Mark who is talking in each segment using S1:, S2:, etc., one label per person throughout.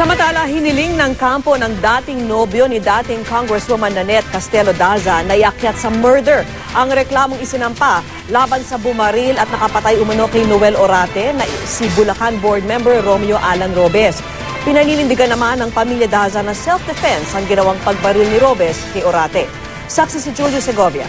S1: Samantala, hiniling ng kampo ng dating nobyo ni dating Congresswoman Nanette Castelo Daza na iakyat sa murder ang reklamong isinampa laban sa bumaril at nakapatay umano kay Noel Orate na si Bulacan Board Member Romeo Alan Robes. Pinaninindigan naman ng pamilya Daza na self-defense ang ginawang pagbaril ni Robes kay Orate. Saksi si Julio Segovia.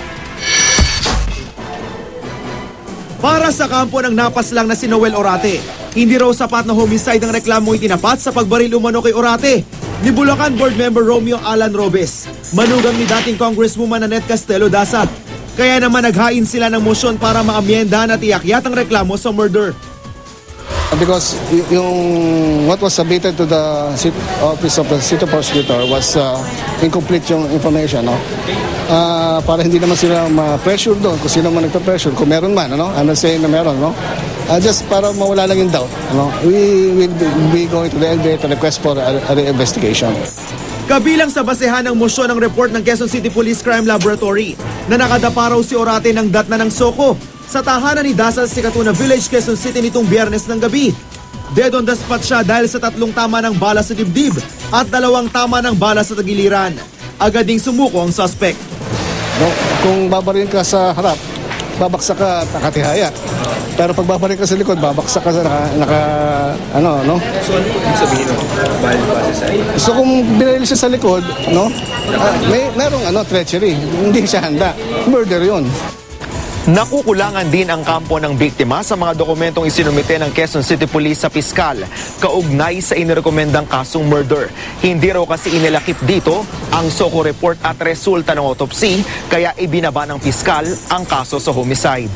S2: Para sa kampo ng napaslang na si Noel Orate, hindi raw sapat na homicide ang reklamong itinapat sa pagbaril umano kay Orate ni Bulacan Board Member Romeo Alan Robes, manugang ni dating Congresswoman Nanette Castelo Daza. Kaya naman naghain sila ng motion para maamyendahan at iakyat ang reklamo sa murder.
S3: Because yung what was submitted to the office of the city prosecutor was incomplete yung information, no? Para hindi naman sila ma-pressure doon kung sino man nagpa-pressure, kung meron man, ano? I'm not saying na meron, no? Just para mawala lang yung doubt, ano? We will be going to the NBI to request for a investigation.
S2: Kabilang sa basehan ng mosyon ng report ng Quezon City Police Crime Laboratory na nakadapa raw si Orate ng datna ng Soko sa tahanan ni Daza sa Catuna Village, Quezon City nitong Biyernes ng gabi. Dead on the spot siya dahil sa 3 tama ng bala sa dibdib at 2 tama ng bala sa tagiliran. Agad ding sumuko ang suspect.
S3: No, kung babarin ka sa harap, babaksak ka at nakatihaya. Pero pag babarin ka sa likod, babaksak ka sa no?
S4: So ano yung sabihin mo?
S3: So kung binaril siya sa likod, no? Merong treachery. Hindi siya handa. Murder yun.
S5: Nakukulangan din ang kampo ng biktima sa mga dokumentong isinumite ng Quezon City Police sa piskal kaugnay sa inirekomendang kasong murder. Hindi raw kasi inilakip dito ang Soko report at resulta ng autopsy, kaya ibinaba ng piskal ang kaso sa homicide.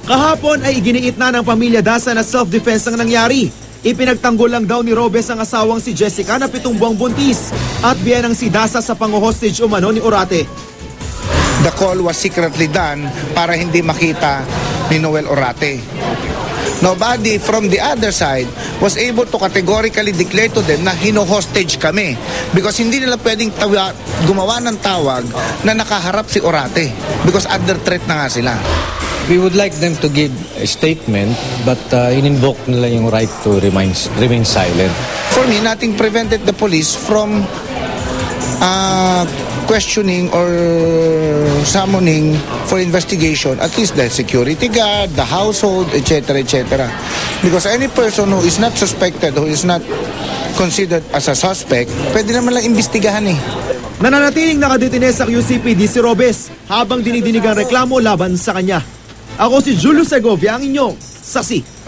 S2: Kahapon ay iginiit na ng pamilya Daza na self-defense ang nangyari. Ipinagtanggol lang daw ni Robes ang asawang si Jessica na 7 buwang buntis at biyanang si Daza sa pang-hostage umano ni Orate.
S6: The call was secretly done para hindi makita ni Noel Orate. Nobody from the other side was able to categorically declare to them na hino-hostage kami because hindi nila pwedeng gumawa ng tawag na nakaharap si Orate because under threat na nga sila.
S7: We would like them to give a statement but in-invoke nila yung right to remain silent.
S6: For me, nothing prevented the police from questioning or summoning for investigation at least the security guard, the household, etc., etc. Because any person who is not suspected, who is not considered as a suspect, pwede naman lang imbestigahan eh.
S2: Nananatiling nakadetine sa QCPD si Robes habang dinidinig ang reklamo laban sa kanya. Ako si Julio Segovia, ang inyong saksi.